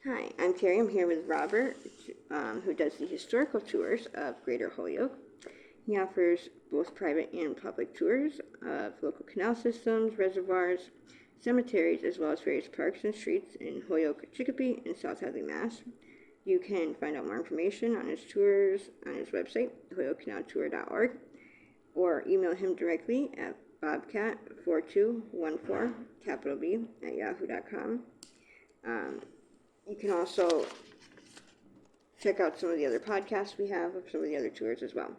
Hi, I'm Carrie. I'm here with Robert, who does the historical tours of Greater Holyoke. He offers both private and public tours of local canal systems, reservoirs, cemeteries, as well as various parks and streets in Holyoke, Chicopee, and South Hadley, Mass. You can find out more information on his tours on his website, holyokecanaltour.org, or email him directly at bobcat4214, capital B, at yahoo.com. You can also check out some of the other podcasts we have of some of the other tours as well.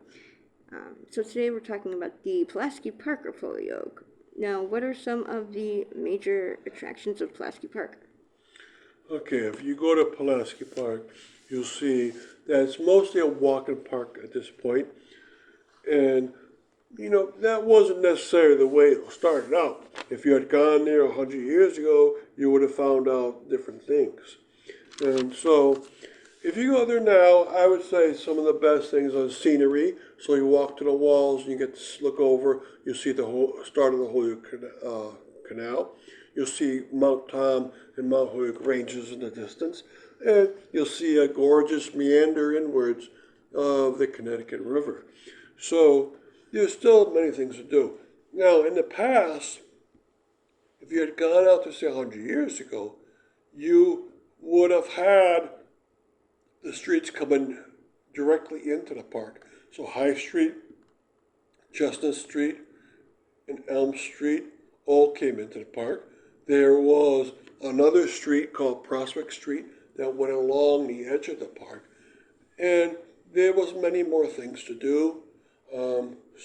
So today we're talking about the Pulaski Park of Holyoke. Now, what are some of the major attractions of Pulaski Park? Okay, if you go to Pulaski Park, you'll see that it's mostly a walking park at this point. And, that wasn't necessarily the way it started out. If you had gone there 100 years ago, you would have found out different things. And so, if you go there now, I would say some of the best things are scenery. So you walk to the walls and you get to look over. You see the whole start of the Holyoke Canal. You'll see Mount Tom and Mount Holyoke ranges in the distance. And you'll see a gorgeous meander inwards of the Connecticut River. So there's still many things to do. Now, in the past, if you had gone out to say 100 years ago, you would have had the streets coming directly into the park. So High Street, Chestnut Street, and Elm Street all came into the park. There was another street called Prospect Street that went along the edge of the park. And there was many more things to do,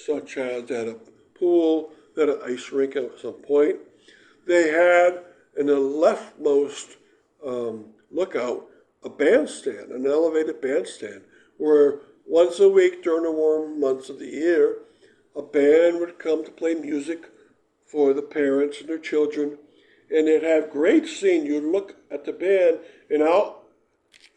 such as they had a pool, they had an ice rink at some point. They had, in the leftmost lookout, a bandstand, an elevated bandstand, where once a week during the warm months of the year, a band would come to play music for the parents and their children, and they'd have great scene. You'd look at the band, and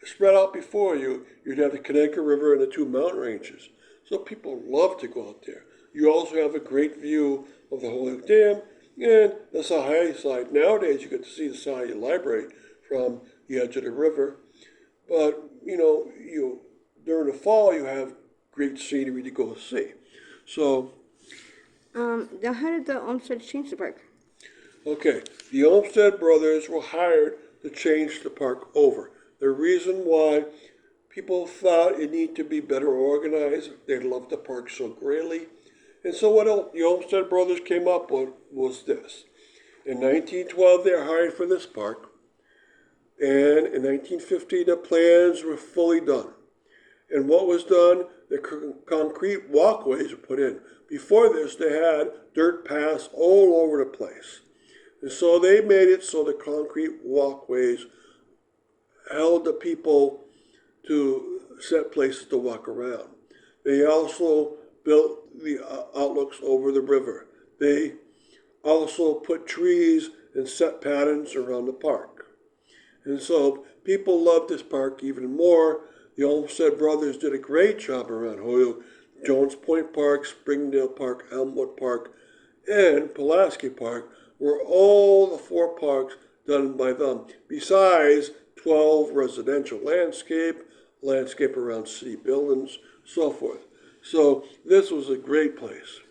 spread out before you, you'd have the Connecticut River and the two mountain ranges. So people love to go out there. You also have a great view of the Holyoke Dam and the Sahai side. Nowadays, you get to see the Sahai Library from the edge of the river. But, during the fall, you have great scenery to go see. So, Now, how did the Olmsted change the park? okay, the Olmsted brothers were hired to change the park over. The reason why people thought it needed to be better organized, they loved the park so greatly. And so what the Olmsted brothers came up with was this. In 1912, they were hired for this park. And in 1950, the plans were fully done. And what was done, the concrete walkways were put in. Before this, they had dirt paths all over the place. And so they made it so the concrete walkways held the people to set places to walk around. They also built the outlooks over the river. They also put trees and set patterns around the park. And so people loved this park even more. The Olmsted brothers did a great job around Holyoke. Jones Point Park, Springdale Park, Elmwood Park, and Pulaski Park were all the four parks done by them, besides 12 residential landscape around city buildings, so forth. So this was a great place.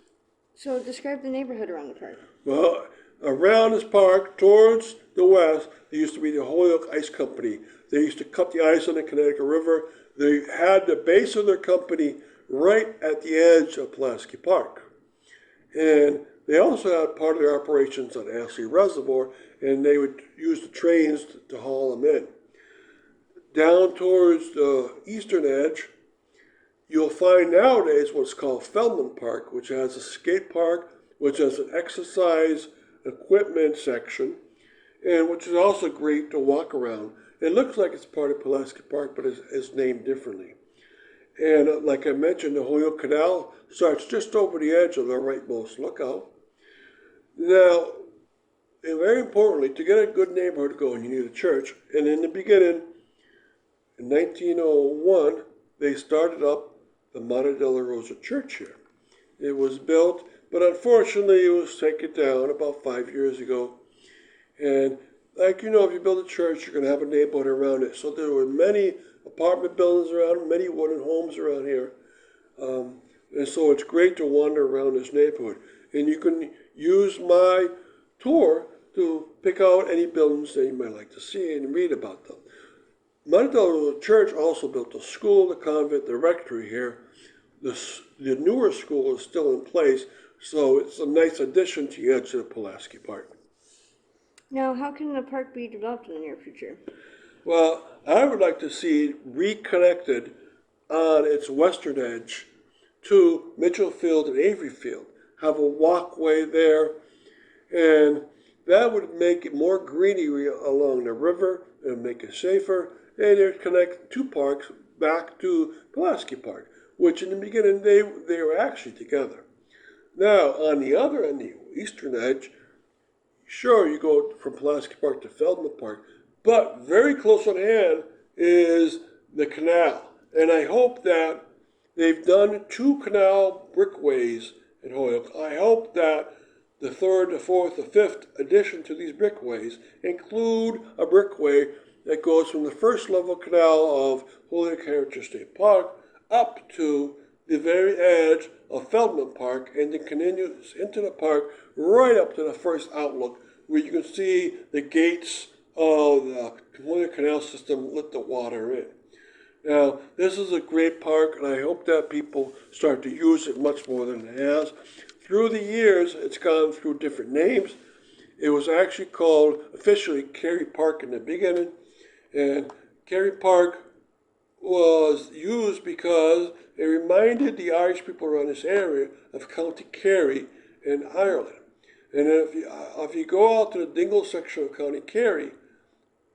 So, describe the neighborhood around the park. Well, around this park, towards the west, there used to be the Holyoke Ice Company. They used to cut the ice on the Connecticut River. They had the base of their company right at the edge of Pulaski Park. And they also had part of their operations on Ashley Reservoir, and they would use the trains to haul them in. Down towards the eastern edge, you'll find nowadays what's called Feldman Park, which has a skate park, which has an exercise equipment section, and which is also great to walk around. It looks like it's part of Pulaski Park, but it's named differently. And like I mentioned, the Holyoke Canal starts just over the edge of the rightmost lookout. Now, and very importantly, to get a good neighborhood going, you need a church. And in the beginning, in 1901, they started up the Mater Della Rosa Church here. It was built, but unfortunately it was taken down about 5 years ago. And like, if you build a church, you're going to have a neighborhood around it. So there were many apartment buildings around, many wooden homes around here. And so it's great to wander around this neighborhood. And you can use my tour to pick out any buildings that you might like to see and read about them. Monticello Church also built the school, the convent, the rectory here. The newer school is still in place, so it's a nice addition to the edge of the Pulaski Park. Now, how can the park be developed in the near future? Well, I would like to see it reconnected on its western edge to Mitchell Field and Avery Field. Have a walkway there, and that would make it more greenery along the river and make it safer, and it would connect two parks back to Pulaski Park, which in the beginning they were actually together. Now, on the other end, the eastern edge, sure, you go from Pulaski Park to Feldman Park, but very close at hand is the canal. And I hope that they've done 2 canal brickways in Holyoke. I hope that the 3rd, the 4th, the 5th addition to these brickways include a brickway that goes from the first level canal of Holyoke Heritage State Park up to the very edge of Feldman Park, and then continues into the park right up to the first outlook, where you can see the gates of the Holyoke Canal System let the water in. Now, this is a great park, and I hope that people start to use it much more than it has. Through the years, it's gone through different names. It was actually called officially Cary Park in the beginning, and Cary Park was used because it reminded the Irish people around this area of County Kerry in Ireland. And if you go out to the Dingle section of County Kerry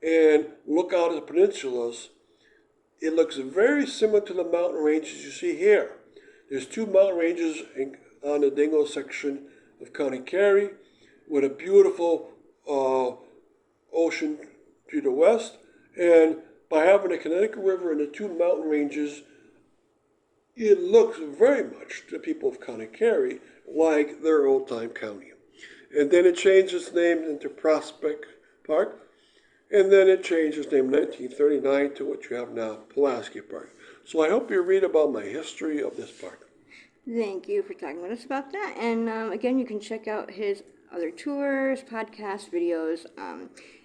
and look out at the peninsulas, it looks very similar to the mountain ranges you see here. There's 2 mountain ranges on the Dingle section of County Kerry with a beautiful ocean to the west, and by having the Connecticut River and the 2 mountain ranges, it looks very much to people of County Kerry like their old-time county. And then it changed its name into Prospect Park, and then it changed its name in 1939 to what you have now, Pulaski Park. So I hope you read about my history of this park. Thank you for talking with us about that. And again, you can check out his other tours, podcasts, videos,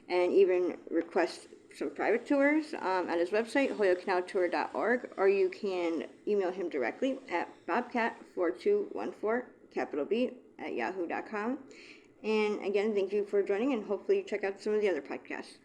and even request some private tours at his website, holyokecanaltour.org, or you can email him directly at bobcat4214, capital B, at yahoo.com. And again, thank you for joining, and hopefully you check out some of the other podcasts.